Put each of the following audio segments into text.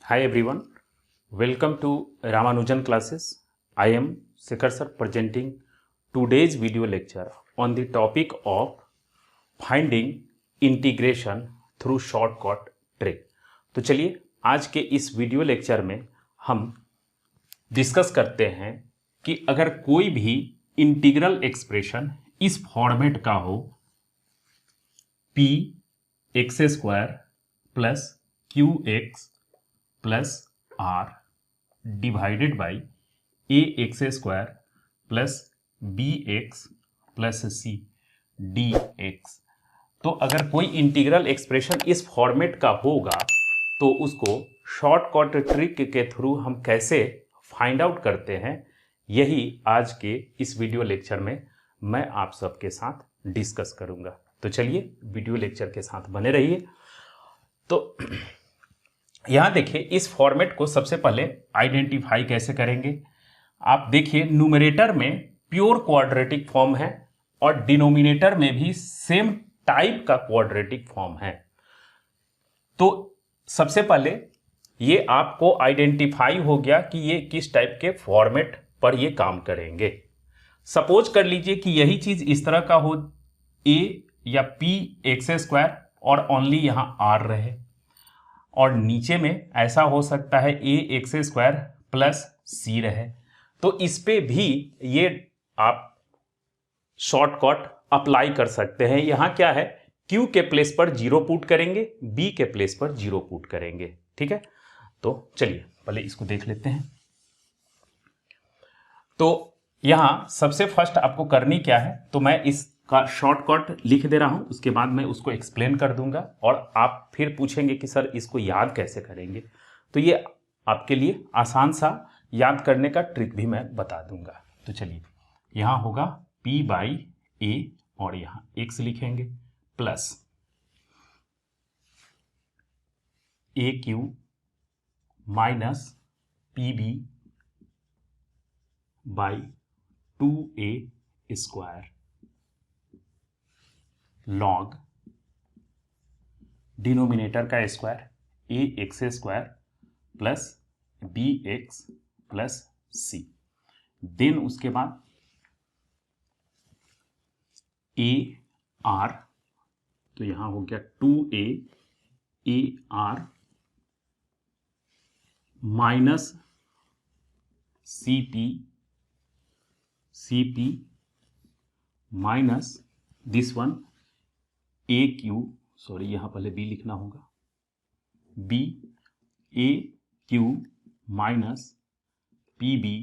Hi everyone, welcome to Ramanujan classes. I am Shekhar sir presenting today's video lecture on the topic of finding integration through shortcut trick. तो चलिए आज के इस video lecture में हम discuss करते हैं कि अगर कोई भी इंटीग्रल एक्सप्रेशन इस फॉर्मेट का हो p x square plus q x plus r divided by A x square plus B x plus c d x. तो अगर कोई इंटीग्रल एक्सप्रेशन इस फॉर्मेट का होगा तो उसको शॉर्टकट ट्रिक के थ्रू हम कैसे फाइंड आउट करते हैं, यही आज के इस वीडियो लेक्चर में मैं आप सबके साथ डिस्कस करूंगा। तो चलिए वीडियो लेक्चर के साथ बने रहिए। तो यहाँ देखिए, इस फॉर्मेट को सबसे पहले आइडेंटिफाई कैसे करेंगे। आप देखिए न्यूमरेटर में प्योर क्वाड्रेटिक फॉर्म है और डिनोमिनेटर में भी सेम टाइप का क्वाड्रेटिक फॉर्म है। तो सबसे पहले ये आपको आइडेंटिफाई हो गया कि ये किस टाइप के फॉर्मेट पर ये काम करेंगे। सपोज कर लीजिए कि यही चीज इस तरह का हो, ए या पी एक्स स्क्वायर और ओनली यहां आर रहे, और नीचे में ऐसा हो सकता है ए एक्स स्क्वायर प्लस सी रहे। तो इस पे भी ये आप शॉर्टकट अप्लाई कर सकते हैं। यहां क्या है, क्यू के प्लेस पर 0 पुट करेंगे, बी के प्लेस पर 0 पुट करेंगे। ठीक है, तो चलिए पहले इसको देख लेते हैं। तो यहां सबसे फर्स्ट आपको करनी क्या है, तो मैं इसका शॉर्टकट लिख दे रहा हूं, उसके बाद मैं उसको एक्सप्लेन कर दूंगा और आप फिर पूछेंगे कि सर इसको याद कैसे करेंगे। तो ये आपके लिए आसान सा याद करने का ट्रिक भी मैं बता दूंगा। तो चलिए, यहां होगा p बाई ए और यहां x लिखेंगे plus A Q minus P B by 2a square log denominator का square A x square plus B x plus C, then उसके बाद ए आर, तो यहां हो गया 2a A R minus C P minus this one A Q, sorry यहां पहले B लिखना होगा, B A Q minus P B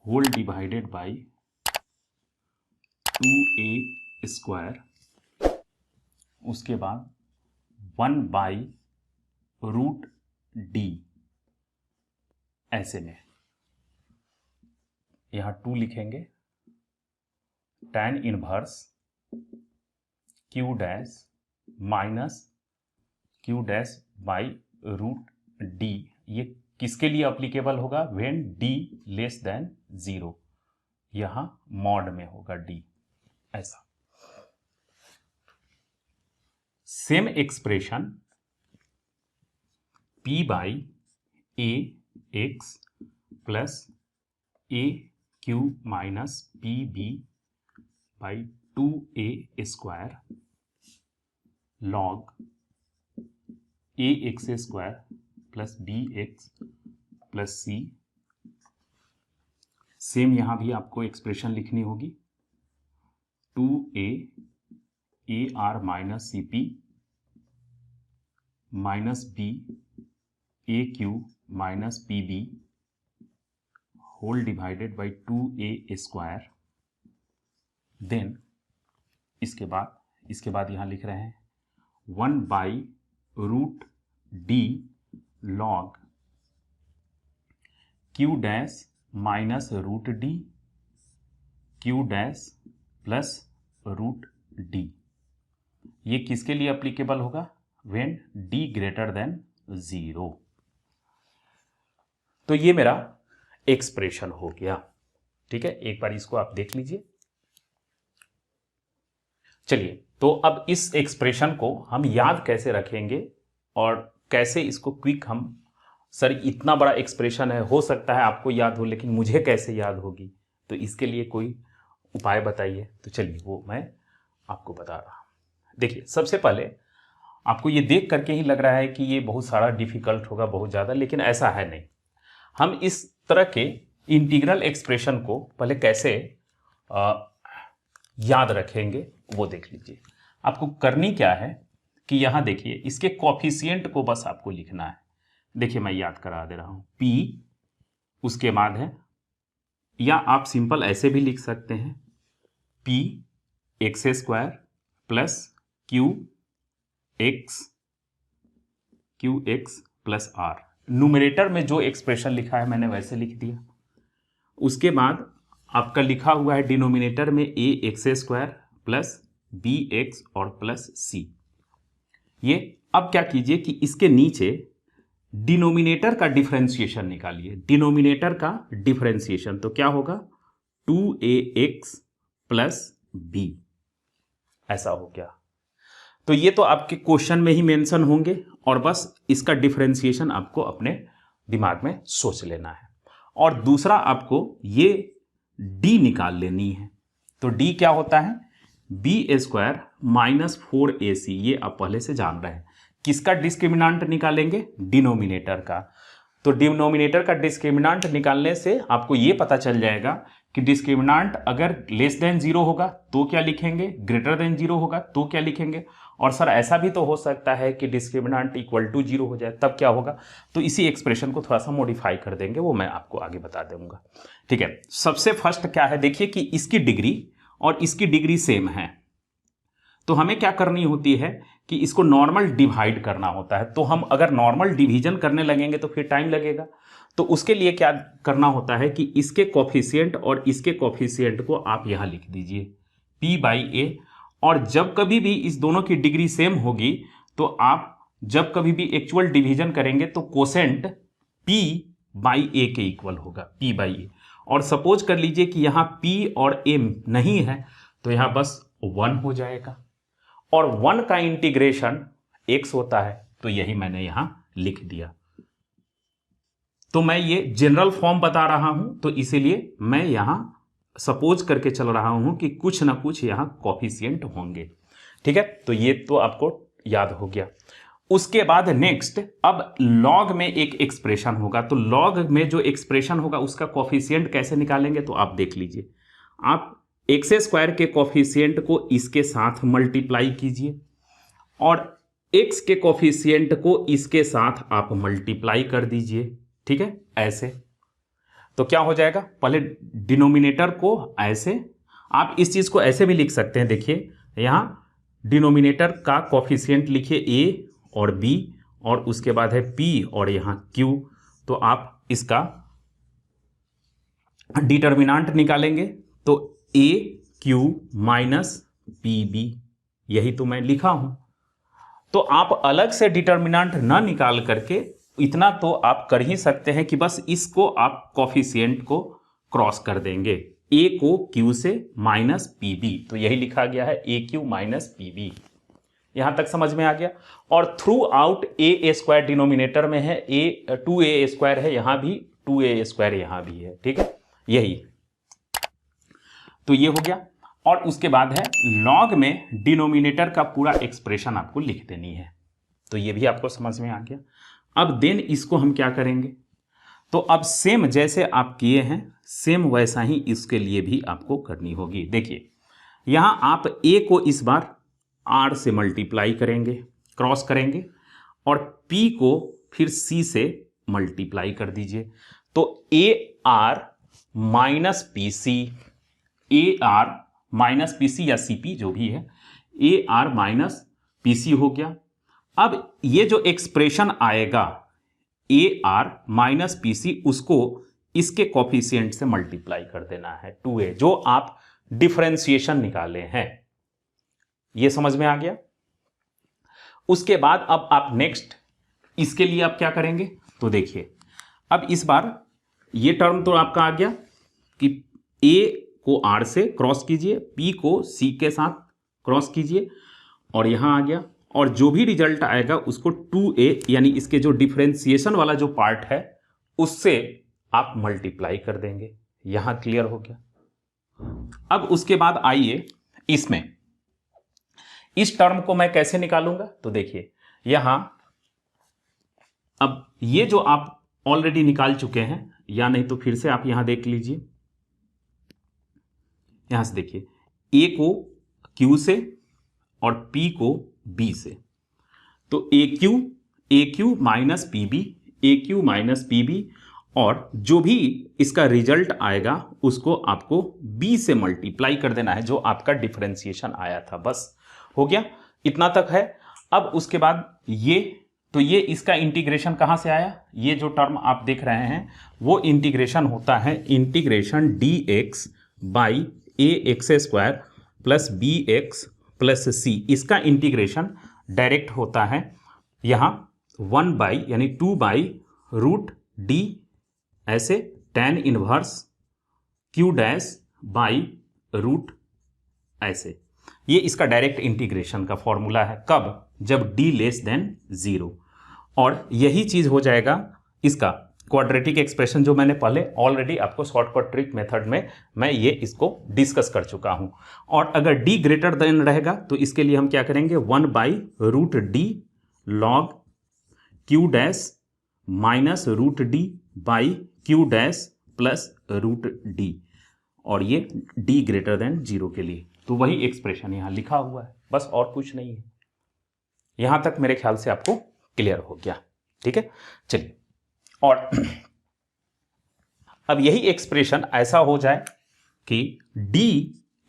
whole divided by 2a square, उसके बाद 1 बाई रूट डी, ऐसे में यहां 2 लिखेंगे, tan inverse q dash minus q dash by root d. ये किसके लिए अप्लीकेबल होगा, व्हेन डी लेस देन 0, यहां मॉड में होगा डी, ऐसा। Same expression p by A x plus A Q minus P B by 2a square log A x square plus B x plus c, same यहां भी आपको expression लिखनी होगी 2a A R minus C P minus B A Q minus P B whole divided by 2a square, then इसके बाद यहां लिख रहे हैं 1 by root d log q dash minus root D Q dash plus root d. ये किसके लिए applicable होगा, व्हेन डी ग्रेटर देन 0। तो ये मेरा एक्सप्रेशन हो गया। ठीक है, एक बार इसको आप देख लीजिए। चलिए, तो अब इस एक्सप्रेशन को हम याद कैसे रखेंगे और कैसे इसको क्विक हम, सर इतना बड़ा एक्सप्रेशन है, हो सकता है आपको याद हो लेकिन मुझे कैसे याद होगी, तो इसके लिए कोई उपाय बताइए। तो चलिए वो मैं आपको बता रहा हूँ। देखिए सबसे पहले आपको ये देख करके ही लग रहा है कि ये बहुत सारा डिफिकल्ट होगा, बहुत ज़्यादा, लेकिन ऐसा है नहीं। हम इस तरह के इंटीग्रल एक्सप्रेशन को पहले कैसे याद रखेंगे वो देख लीजिए। आपको करनी क्या है कि यहाँ देखिए इसके कॉफिशिएंट को बस आपको लिखना है। देखिए मैं याद करा दे रहा हूँ, p उसके बाद है, या आप सिंपल ऐसे भी लिख सकते हैं, p x square plus q x plus r. Numerator में जो एक्सप्रेशन लिखा है मैंने वैसे लिख दिया। उसके बाद आपका लिखा हुआ है डिनोमिनेटर में A x square plus B X और प्लस सी। ये अब क्या कीजिए कि इसके नीचे डिनोमिनेटर का डिफरेंशिएशन निकालिए। डिनोमिनेटर का डिफरेंशिएशन तो क्या होगा, 2ax प्लस बी, ऐसा हो गया। तो ये तो आपके क्वेश्चन में ही मेंशन होंगे और बस इसका डिफरेंशिएशन आपको अपने दिमाग में सोच लेना है। और दूसरा आपको ये d निकाल लेनी है। तो d क्या होता है, बी स्क्वायर माइनस 4ac, ये आप पहले से जान रहे हैं। किसका डिस्क्रिमिनांट निकालेंगे, डिनोमिनेटर का। तो डिनोमिनेटर का डिस्क्रिमिनांट निकालने से आपको ये पता चल जाएगा कि डिस्क्रिमिनांट अगर लेस देन 0 होगा तो क्या लिखेंगे, ग्रेटर देन 0 होगा तो क्या लिखेंगे। और सर ऐसा भी तो हो सकता है कि डिस्क्रिमिनांट इक्वल टू 0 हो जाए, तब क्या होगा। तो इसी एक्सप्रेशन को थोड़ा सा मॉडिफाई कर देंगे, वो मैं आपको आगे बता दूंगा। ठीक है, सबसे फर्स्ट क्या है, देखिए कि इसकी डिग्री और इसकी डिग्री सेम है, तो हमें क्या करनी होती है कि इसको नॉर्मल डिवाइड करना होता है। तो हम अगर नॉर्मल डिवीजन करने लगेंगे तो फिर टाइम लगेगा। तो उसके लिए क्या करना होता है कि इसके कोफिशिएंट और इसके कोफिशिएंट को आप यहाँ लिख दीजिए p/a, और जब कभी भी इस दोनों की डिग्री सेम होगी तो आप जब कभी भी एक्चुअल डिवीजन करेंगे तो कोसेंट p/a के इक्वल होगा, p/a। और सपोज कर लीजिए कि यहाँ p और a नहीं है तो यहाँ बस 1 हो जाएगा, और 1 का इंटीग्रेशन x होता है, तो यही मैंने यहाँ लिख दिया। तो मैं ये जनरल फॉर्म बता रहा हूं, तो इसीलिए मैं यहां सपोज करके चल रहा हूं कि कुछ ना कुछ यहां कोफिशिएंट होंगे। ठीक है, तो ये तो आपको याद हो गया। उसके बाद नेक्स्ट, अब लॉग में एक एक्सप्रेशन होगा, तो लॉग में जो एक्सप्रेशन होगा उसका कोफिशिएंट कैसे निकालेंगे, तो आप देख लीजिए। आप एक्स स्क्वायर के कोफिशिएंट को इसके साथ मल्टीप्लाई कीजिए और x के कोफिशिएंट को इसके साथ आप मल्टीप्लाई कर दीजिए। ठीक है, ऐसे तो क्या हो जाएगा, पहले डिनोमिनेटर को ऐसे, आप इस चीज को ऐसे भी लिख सकते हैं। देखिए यहां डिनोमिनेटर का कोफिशिएंट लिखिए a और b, और उसके बाद है p और यहां q। तो आप इसका डिटर्मिनांट निकालेंगे तो a q माइनस pb, यही तो मैं लिखा हूं। तो आप अलग से डिटर्मिनांट ना निकाल करके इतना तो आप कर ही सकते हैं कि बस इसको आप कोफिशिएंट को क्रॉस कर देंगे, a को q से माइनस pb, तो यही लिखा गया है aq माइनस pb। यहां तक समझ में आ गया। और through out a square denominator में है, 2a स्क्वायर है, यहां भी 2a स्क्वायर यहां भी है। ठीक है, यही तो ये हो गया। और उसके बाद है लॉग में डिनोमिनेटर का पूरा एक्सप्रेशन आपको लिख देनी है, तो ये भी आपको समझ में आ गया। अब देन इसको हम क्या करेंगे, तो अब सेम जैसे आप किए हैं सेम वैसा ही इसके लिए भी आपको करनी होगी। देखिए यहां आप a को इस बार r से मल्टीप्लाई करेंगे, क्रॉस करेंगे, और p को फिर c से मल्टीप्लाई कर दीजिए। तो ar minus P c, ar minus P C या cp जो भी है, ar माइनस पी सी हो गया। अब ये जो एक्सप्रेशन आएगा ar माइनस पी सी, उसको इसके कोफिशिएंट से मल्टीप्लाई कर देना है 2a, जो आप डिफरेंशिएशन निकाले हैं। ये समझ में आ गया। उसके बाद अब आप नेक्स्ट इसके लिए आप क्या करेंगे, तो देखिए अब इस बार ये टर्म तो आपका आ गया कि a को r से क्रॉस कीजिए, p को c के साथ क्रॉस कीजिए, और यहां आ गया और जो भी रिजल्ट आएगा उसको 2a यानी इसके जो डिफरेंशिएशन वाला जो पार्ट है उससे आप मल्टीप्लाई कर देंगे। यहां क्लियर हो गया। अब उसके बाद आइए इसमें इस टर्म को मैं कैसे निकालूंगा, तो देखिए यहां अब ये जो आप ऑलरेडी निकाल चुके हैं, या नहीं तो फिर से आप यहां देख लीजिए। यहां से देखिए a को q से और p को b से, तो AQ minus p b, AQ minus p b, और जो भी इसका रिजल्ट आएगा उसको आपको b से मल्टीप्लाई कर देना है, जो आपका डिफरेंशिएशन आया था। बस हो गया, इतना तक है। अब उसके बाद ये, तो ये इसका इंटीग्रेशन कहाँ से आया, ये जो टर्म आप देख रहे हैं वो इंटीग्रेशन होता है integration dx by ax² plus bx plus c। इसका इंटीग्रेशन डायरेक्ट होता है यहाँ 1 बाई यानी 2 बाई रूट d ऐसे tan inverse q dash by root ऐसे। ये इसका डायरेक्ट इंटीग्रेशन का फॉर्मूला है। कब, जब d लेस देन 0। और यही चीज हो जाएगा इसका क्वाड्रेटिक एक्सप्रेशन, जो मैंने पहले ऑलरेडी आपको शॉर्टकट ट्रिक मेथड में मैं ये इसको डिस्कस कर चुका हूं। और अगर d ग्रेटर देन रहेगा तो इसके लिए हम क्या करेंगे, 1 by root d log q dash minus root d by q dash plus root d, और ये d ग्रेटर देन 0 के लिए। तो वही एक्सप्रेशन यहां लिखा हुआ है, बस और कुछ नहीं है। यहां तक मेरे ख्याल से आपको क्लियर हो गया, ठीक है। चलिए, और अब यही एक्सप्रेशन ऐसा हो जाए कि d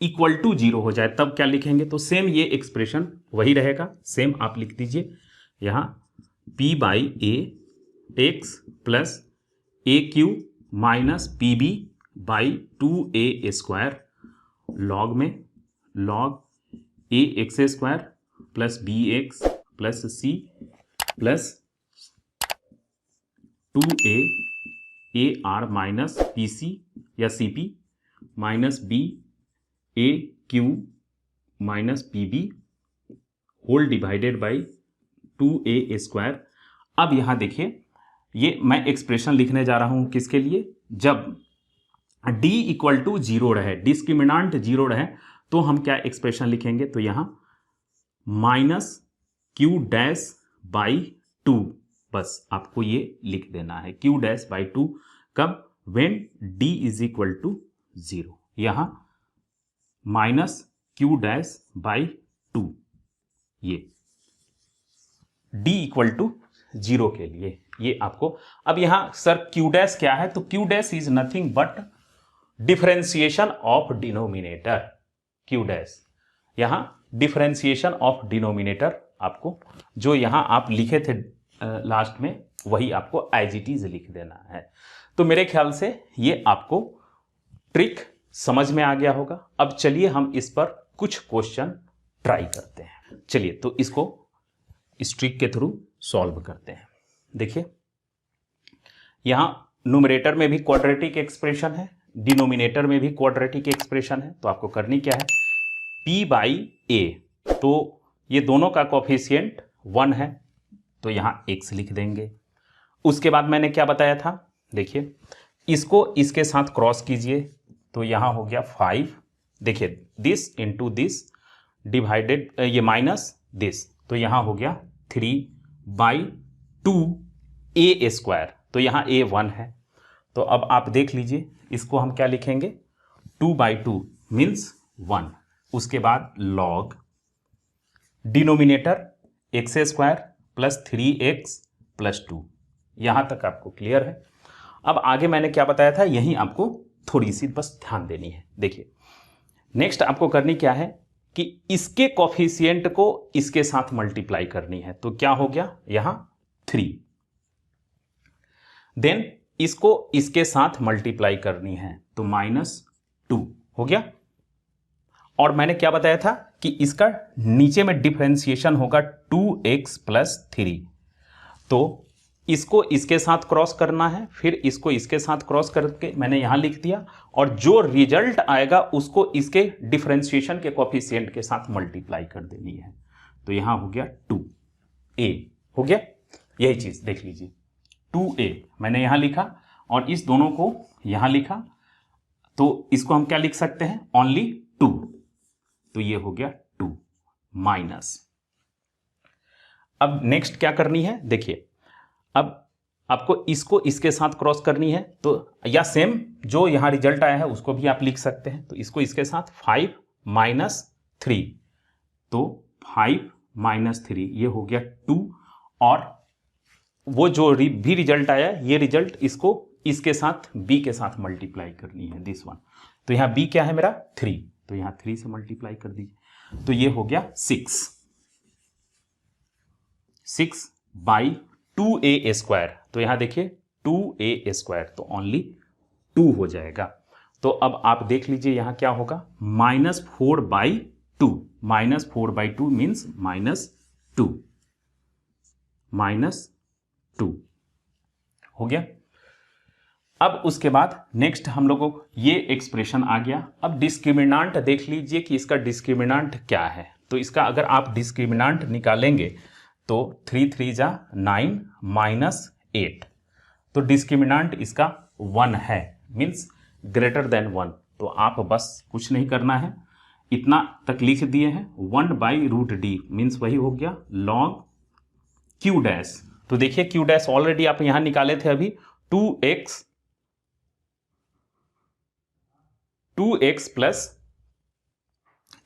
इक्वल टू 0 हो जाए, तब क्या लिखेंगे, तो सेम ये एक्सप्रेशन वही रहेगा। सेम आप लिख दीजिए यहां p by A x plus A Q minus P B by 2a² log में log A x square plus B x plus C plus 2a A R minus P C या C P minus B A Q minus P B whole divided by 2a²। अब यहां देखिए ये मैं expression लिखने जा रहा हूं किसके लिए, जब d इक्वल टू 0 रहे, डिस्क्रिमिनांट 0 रहे, तो हम क्या एक्सप्रेशन लिखेंगे, तो यहां माइनस q डैश बाई 2, बस आपको ये लिख देना है q डैश बाई 2। कब, when d is equal to 0, यहां माइनस q डैश बाई 2, ये d इक्वल टू 0 के लिए ये आपको। अब यहां सर q डैश क्या है, तो q dash is nothing but differentiation of denominator. q dash यहां डिफरेंशिएशन ऑफ डिनोमिनेटर, आपको जो यहां आप लिखे थे लास्ट में वही आपको एज इट इज लिख देना है। तो मेरे ख्याल से ये आपको ट्रिक समझ में आ गया होगा। अब चलिए हम इस पर कुछ क्वेश्चन ट्राई करते हैं। चलिए तो इसको इस ट्रिक के थ्रू सॉल्व करते हैं। देखिए यहां न्यूमरेटर में भी क्वाड्रेटिक एक्सप्रेशन है, डिनोमिनेटर में भी क्वाड्रेटिक एक्सप्रेशन है। तो आपको करनी क्या है, p बाई ए, तो ये दोनों का कोफिशिएंट 1 है, तो यहां x लिख देंगे। उसके बाद मैंने क्या बताया था, देखिए इसको इसके साथ क्रॉस कीजिए, तो यहां हो गया 5। देखिए दिस इंटू दिस डिवाइडेड, ये माइनस दिस, तो यहां हो गया 3 बाई 2a², तो यहां a 1 है। तो अब आप देख लीजिए इसको हम क्या लिखेंगे, 2 बाई 2 मीन्स 1। उसके बाद log denominator x² plus 3x plus 2। यहां तक आपको क्लियर है। अब आगे मैंने क्या बताया था, यहीं आपको थोड़ी सी बस ध्यान देनी है। देखिए नेक्स्ट आपको करनी क्या है कि इसके कोफिशिएंट को इसके साथ मल्टीप्लाई करनी है। तो क्या हो गया, यहां 3, देन इसको इसके साथ मल्टीप्लाई करनी है, तो -2 हो गया। और मैंने क्या बताया था कि इसका नीचे में डिफरेंशिएशन होगा 2x प्लस 3, तो इसको इसके साथ क्रॉस करना है, फिर इसको इसके साथ क्रॉस करके मैंने यहां लिख दिया, और जो रिजल्ट आएगा उसको इसके डिफरेंशिएशन के कोफिशिएंट के साथ मल्टीप्लाई कर देनी है। तो यहाँ हो गया 2a हो गया। यही चीज देख लीजिए 2a मैंने यहाँ लिखा और इस दोनों को यहाँ लिखा, तो इसको हम क्या लिख सकते हैं, ओनली 2, तो ये हो गया 2 माइनस। अब नेक्स्ट क्या करनी है, देखिए अब आपको इसको इसके साथ क्रॉस करनी है, तो या सेम जो यहाँ रिजल्ट आया है उसको भी आप लिख सकते हैं। तो इसको इसके साथ 5 माइनस 3, तो 5 माइनस 3 ये हो गया 2, और वो जो भी रिजल्ट आया ये रिजल्ट इसको इसके साथ b के साथ मल्टीप्लाई करनी है, दिस वन। तो यहाँ b क्या है मेरा 3, तो यहाँ 3 से मल्टीप्लाई कर दीजिए, तो ये हो गया 6 बाई 2a स्क्वायर। तो यहाँ देखिए 2a स्क्वायर, तो ओनली 2 हो जाएगा। तो अब आप देख लीजिए यहाँ क्या होगा, -4/2, -4/2 मीन्स -2 हो गया। अब उसके बाद नेक्स्ट हम लोगों को ये एक्सप्रेशन आ गया। अब डिस्क्रिमिनांट देख लीजिए कि इसका डिस्क्रिमिनांट क्या है। तो इसका अगर आप डिस्क्रिमिनांट निकालेंगे तो 3 3 जा 9 -8, तो डिस्क्रिमिनांट इसका 1 है, मीन्स ग्रेटर देन 1। तो आप बस कुछ नहीं करना है, इतना तक लिख दिए हैं, 1/√d मीन्स वही हो गया log q डैश। तो देखिए q डैश ऑलरेडी आप यहां निकाले थे अभी, 2x +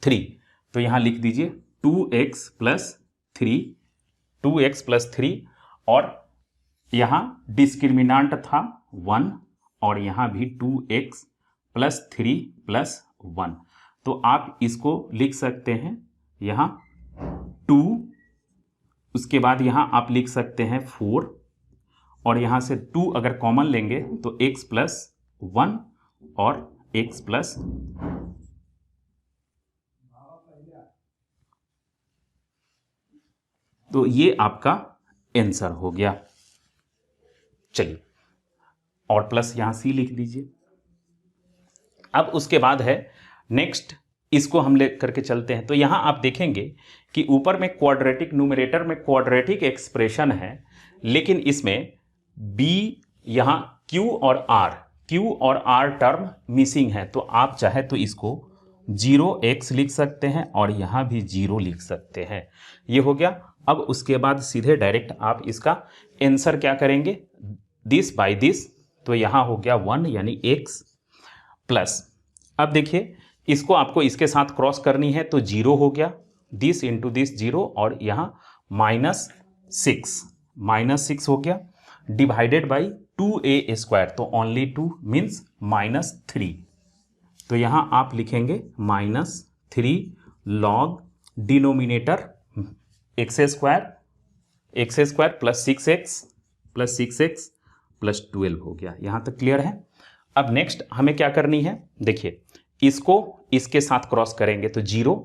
3, तो यहां लिख दीजिए 2x + 3, और यहां डिस्क्रिमिनांट था 1 और यहां भी 2x + 3 + 1, तो आप इसको लिख सकते हैं यहां 2, उसके बाद यहां आप लिख सकते हैं 4, और यहां से 2 अगर कॉमन लेंगे तो x + 1 और x + तो ये आपका आंसर हो गया। चलिए, और प्लस यहां c लिख दीजिए। अब उसके बाद है नेक्स्ट, इसको हम ले करके चलते हैं। तो यहां आप देखेंगे कि ऊपर में क्वाड्रेटिक, न्यूमरेटर में क्वाड्रेटिक एक्सप्रेशन है, लेकिन इसमें b यहां q और r टर्म मिसिंग है। तो आप चाहे तो इसको 0x लिख सकते हैं और यहां भी 0 लिख सकते हैं। ये हो गया। अब उसके बाद सीधे डायरेक्ट आप इसका आंसर क्या करेंगे, दिस बाय दिस, तो यहां हो गया 1 यानी x प्लस, अब देखिए इसको आपको इसके साथ क्रॉस करनी है, तो 0 हो गया, दिस इंटू दिस 0, और यहां -6 हो गया, डिवाइडेड बाई 2a स्क्वायर, तो ओनली 2 मीन्स -3। तो यहां आप लिखेंगे -3 log denominator x² plus 6x plus 12 हो गया। यहां तक क्लियर है। अब नेक्स्ट हमें क्या करनी है, देखिए इसको इसके साथ क्रॉस करेंगे तो 0,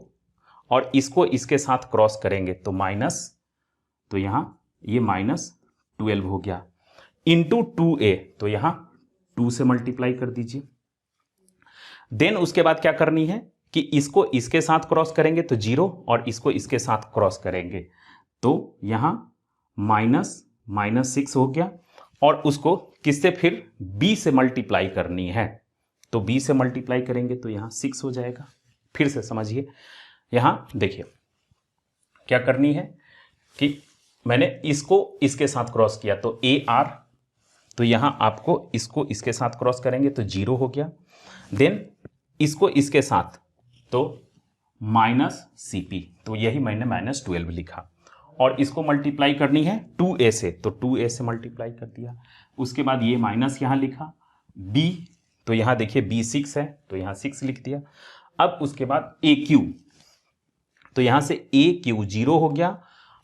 और इसको इसके साथ क्रॉस करेंगे तो माइनस, तो यहां ये -12 हो गया, इंटू 2a, तो यहां 2 से मल्टीप्लाई कर दीजिए। देन उसके बाद क्या करनी है कि इसको इसके साथ क्रॉस करेंगे तो 0, और इसको इसके साथ क्रॉस करेंगे तो यहां -6 हो गया, और उसको किससे फिर b से मल्टीप्लाई करनी है, तो b से मल्टीप्लाई करेंगे तो यहां 6 हो जाएगा। फिर से समझिए, यहां देखिए क्या करनी है कि मैंने इसको इसके साथ क्रॉस किया तो AR, तो यहां आपको इसको इसके साथ क्रॉस करेंगे तो 0 हो गया, देन इसको इसके साथ तो -CP, तो यही मैंने -12 लिखा, और इसको मल्टीप्लाई करनी है 2a से, तो 2a से मल्टीप्लाई कर दिया। उसके बाद ये माइनस यहाँ लिखा, b, तो यहाँ देखिए b 6 है, तो यहाँ 6 लिख दिया। अब उसके बाद AQ, तो यहाँ से AQ 0 हो गया,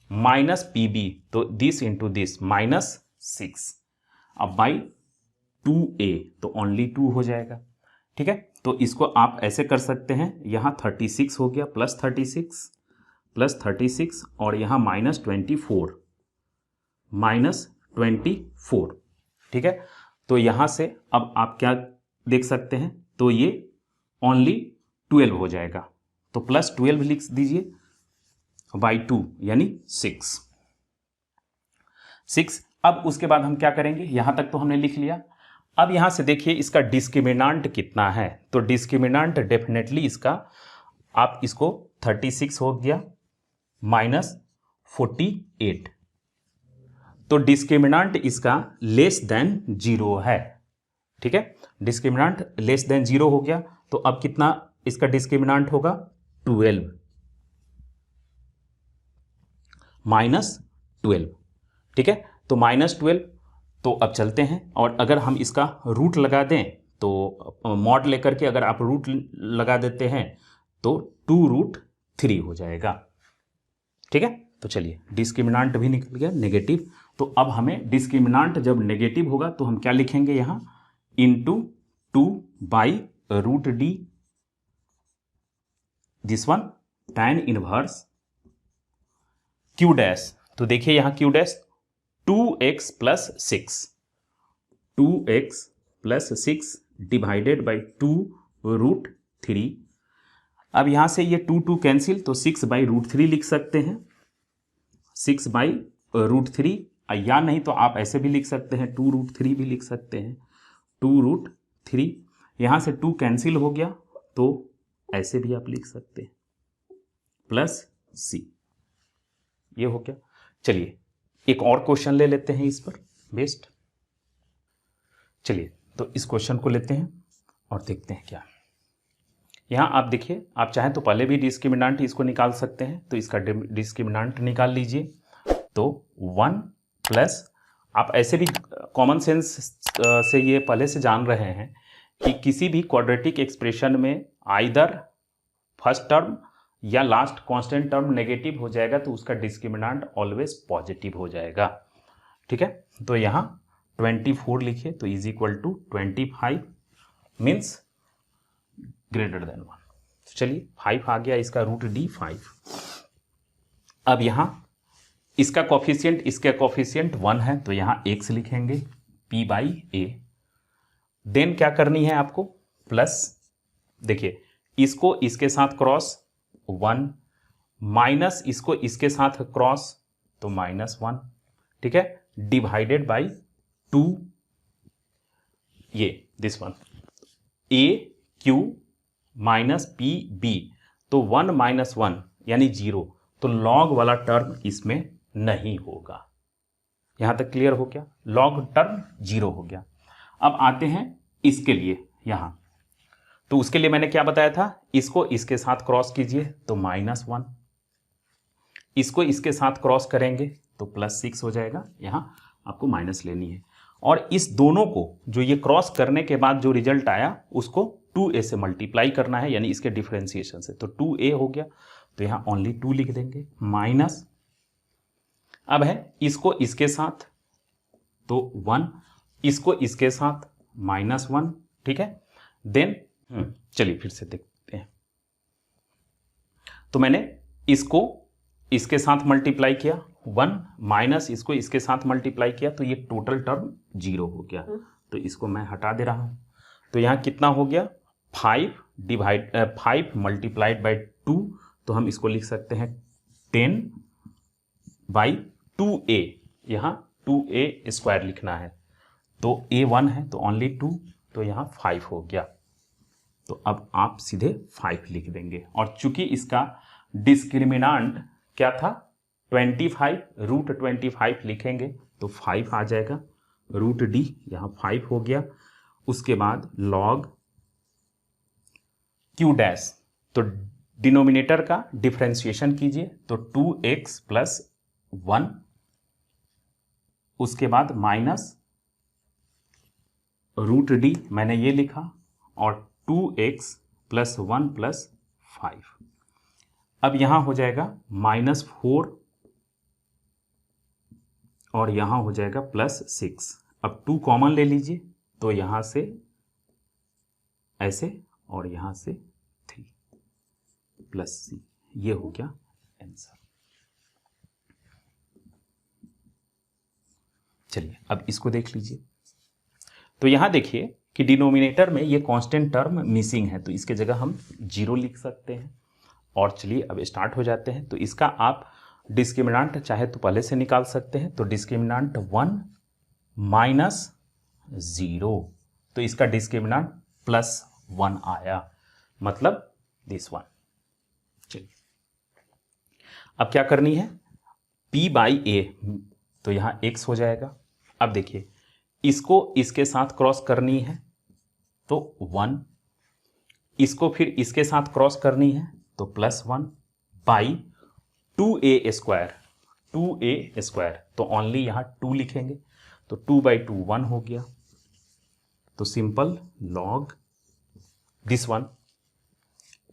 -PB, तो दिस इंटू दिस -6, अब बाई 2a, तो ओनली 2 हो जाएगा। ठीक है, तो इसको आप ऐसे कर सकते हैं, यहाँ 36 हो गया, प्लस 36 और यहाँ -24, ठीक है। तो यहाँ से अब आप क्या देख सकते हैं, तो ये ओनली 12 हो जाएगा, तो +12 लिख दीजिए, बाई 2 यानी 6। अब उसके बाद हम क्या करेंगे, यहां तक तो हमने लिख लिया। अब यहां से देखिए इसका डिस्क्रिमिनांट कितना है, तो डिस्क्रिमिनांट डेफिनेटली इसका, आप इसको 36 हो गया माइनस 48, तो डिस्क्रिमिनांट इसका लेस देन 0 है। ठीक है, डिस्क्रिमिनांट लेस देन 0 हो गया, तो अब कितना इसका डिस्क्रिमिनांट होगा, 12 माइनस 12। ठीक है, तो -12। तो अब चलते हैं, और अगर हम इसका रूट लगा दें तो मॉड लेकर के अगर आप रूट लगा देते हैं तो 2√3 हो जाएगा। ठीक है, तो चलिए डिस्क्रिमिनांट भी निकल गया नेगेटिव। तो अब हमें डिस्क्रिमिनांट जब नेगेटिव होगा तो हम क्या लिखेंगे यहाँ, into 2/√d, this one tan inverse q dash. तो देखिए यहाँ q dash 2x plus 6, 2x plus 6 divided by 2√3। अब यहां से ये 2 कैंसिल, तो 6/√3 लिख सकते हैं, 6/√3, या नहीं तो आप ऐसे भी लिख सकते हैं, 2√3 भी लिख सकते हैं, 2√3। यहां से 2 कैंसिल हो गया तो ऐसे भी आप लिख सकते हैं, प्लस c, ये हो गया। चलिए एक और क्वेश्चन ले लेते हैं इस पर बेस्ड। चलिए तो इस क्वेश्चन को लेते हैं और देखते हैं क्या। यहाँ आप देखिए, आप चाहें तो पहले भी डिस्क्रिमिनांट इसको निकाल सकते हैं, तो इसका डिस्क्रिमिनांट निकाल लीजिए। तो 1 प्लस, आप ऐसे भी कॉमन सेंस से ये पहले से जान रहे हैं कि किसी भी क्वाड्रेटिक एक्सप्रेशन में आइदर फर्स्ट टर्म या लास्ट कांस्टेंट टर्म नेगेटिव हो जाएगा तो उसका डिस्क्रिमिनांट ऑलवेज पॉजिटिव हो जाएगा। ठीक है, तो यहाँ 24 लिखिए, तो is equal to 25 means greater than 1। तो चलिए 5 आ गया, इसका √d 5। अब यहाँ इसका कोफिशिएंट, इसका कोफिशिएंट 1 है, तो यहाँ x लिखेंगे p/a। देन क्या करनी है आपको, प्लस, देखिए इसको इसके साथ क्रॉस 1, माइनस इसको इसके साथ क्रॉस तो -1। ठीक है, डिवाइडेड बाई 2, ये this one aq minus pb, तो 1 - 1 यानी 0, तो लॉग वाला टर्म इसमें नहीं होगा। यहां तक क्लियर हो गया, लॉग टर्म 0 हो गया। अब आते हैं इसके लिए यहां, तो उसके लिए मैंने क्या बताया था, इसको इसके साथ क्रॉस कीजिए तो -1, इसको इसके साथ क्रॉस करेंगे तो +6 हो जाएगा, यहां आपको माइनस लेनी है। और इस दोनों को जो ये क्रॉस करने के बाद जो रिजल्ट आया उसको 2a से मल्टीप्लाई करना है, यानी इसके डिफरेंशिएशन से, तो 2a हो गया, तो यहां ओनली 2 लिख देंगे, माइनस, अब है इसको इसके साथ तो 1, इसको इसके साथ -1। ठीक है, देन चलिए फिर से देखते हैं, तो मैंने इसको इसके साथ मल्टीप्लाई किया 1, माइनस इसको इसके साथ मल्टीप्लाई किया, तो ये टोटल टर्म 0 हो गया, तो इसको मैं हटा दे रहा हूं। तो यहां कितना हो गया, 5 मल्टीप्लाइड बाई 2, तो हम इसको लिख सकते हैं 10/2a, यहाँ 2a स्क्वायर लिखना है, तो a 1 है तो ओनली 2, तो यहाँ 5 हो गया। तो अब आप सीधे 5 लिख देंगे, और चूंकि इसका डिस्क्रिमिनांट क्या था 25, √25 लिखेंगे तो 5 आ जाएगा, √d यहाँ 5 हो गया। उसके बाद लॉग q डैश, तो डिनोमिनेटर का डिफरेंशिएशन कीजिए, तो 2x प्लस 1, उसके बाद माइनस √d मैंने ये लिखा, और 2x प्लस 1 प्लस 5। अब यहां हो जाएगा -4, और यहां हो जाएगा +6। अब 2 कॉमन ले लीजिए, तो यहां से ऐसे और यहां से 3 प्लस c, ये हो गया आंसर। चलिए अब इसको देख लीजिए, तो यहां देखिए कि डिनोमिनेटर में ये कांस्टेंट टर्म मिसिंग है, तो इसके जगह हम 0 लिख सकते हैं। और चलिए अब स्टार्ट हो जाते हैं। तो इसका आप डिस्क्रिमिनेंट चाहे तो पहले से निकाल सकते हैं। तो डिस्क्रिमिनेंट 1 माइनस 0, तो इसका डिस्क्रिमिनेंट +1 आया, मतलब दिस वन। चलिए अब क्या करनी है, p/a, तो यहाँ x हो जाएगा। अब देखिए इसको इसके साथ क्रॉस करनी है तो 1, इसको फिर इसके साथ क्रॉस करनी है तो +1 बाई 2a², 2a², तो ओनली यहाँ 2 लिखेंगे तो 2/2 1 हो गया। तो simple log this one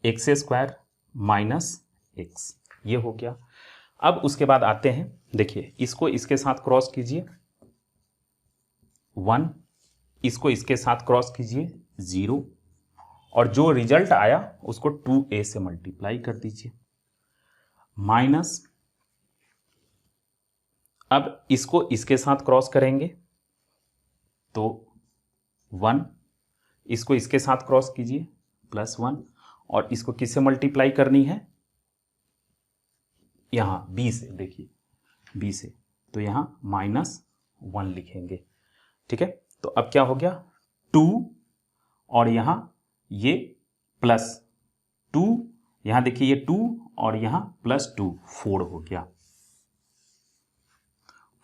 x² minus x, ये हो गया। अब उसके बाद आते हैं, देखिए इसको इसके साथ क्रॉस कीजिए 1, इसको इसके साथ क्रॉस कीजिए 0, और जो रिजल्ट आया उसको 2a से मल्टीप्लाई कर दीजिए, माइनस, अब इसको इसके साथ क्रॉस करेंगे तो 1, इसको इसके साथ क्रॉस कीजिए +1, और इसको किससे मल्टीप्लाई करनी है, यहाँ b से, देखिए b से, तो यहाँ -1 लिखेंगे। ठीक है, तो अब क्या हो गया 2, और यहाँ ये +2, यहाँ देखिए ये 2 और यहाँ +2, 4 हो गया।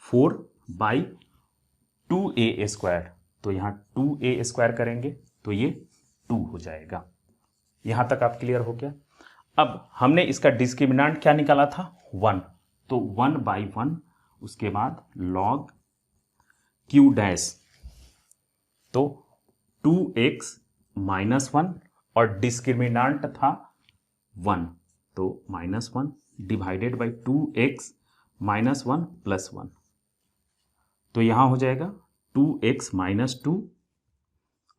4/2a², तो यहाँ 2a² करेंगे तो ये 2 हो जाएगा। यहाँ तक आप क्लियर हो गया। अब हमने इसका डिस्क्रिमिनेंट क्या निकाला था 1, तो 1/1, उसके बाद log q', तो 2x - 1 और डिस्क्रिमिनेंट था 1, तो -1 डिवाइडेड बाई 2x - 1 +1, तो यहाँ हो जाएगा 2x - 2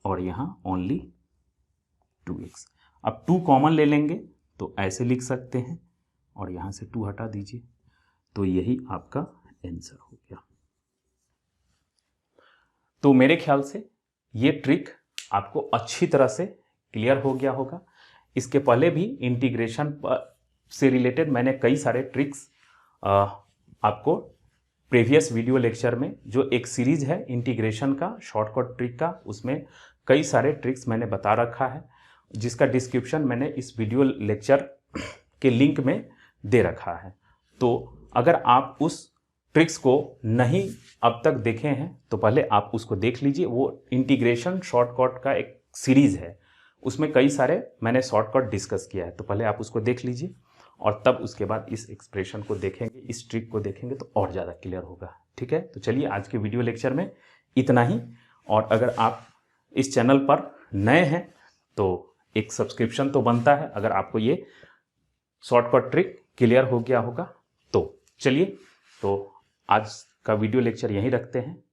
और यहाँ ओनली 2x। अब 2 कॉमन ले लेंगे तो ऐसे लिख सकते हैं, और यहाँ से 2 हटा दीजिए, तो यही आपका आंसर हो गया। तो मेरे ख्याल से ये ट्रिक आपको अच्छी तरह से क्लियर हो गया होगा। इसके पहले भी इंटीग्रेशन से रिलेटेड मैंने कई सारे ट्रिक्स आपको प्रीवियस वीडियो लेक्चर में, जो एक सीरीज है इंटीग्रेशन का शॉर्टकट ट्रिक का, उसमें कई सारे ट्रिक्स मैंने बता रखा है, जिसका डिस्क्रिप्शन मैंने इस वीडियो लेक्चर के लिंक में दे रखा है। तो अगर आप उस ट्रिक्स को नहीं अब तक देखे हैं तो पहले आप उसको देख लीजिए। वो इंटीग्रेशन शॉर्टकट का एक सीरीज़ है, उसमें कई सारे मैंने शॉर्टकट डिस्कस किया है, तो पहले आप उसको देख लीजिए और तब उसके बाद इस एक्सप्रेशन को देखेंगे, इस ट्रिक को देखेंगे तो और ज़्यादा क्लियर होगा। ठीक है, तो चलिए आज के वीडियो लेक्चर में इतना ही। और अगर आप इस चैनल पर नए हैं तो एक सब्सक्रिप्शन तो बनता है, अगर आपको ये शॉर्टकट ट्रिक क्लियर हो गया होगा तो। चलिए, तो आज का वीडियो लेक्चर यहीं रखते हैं।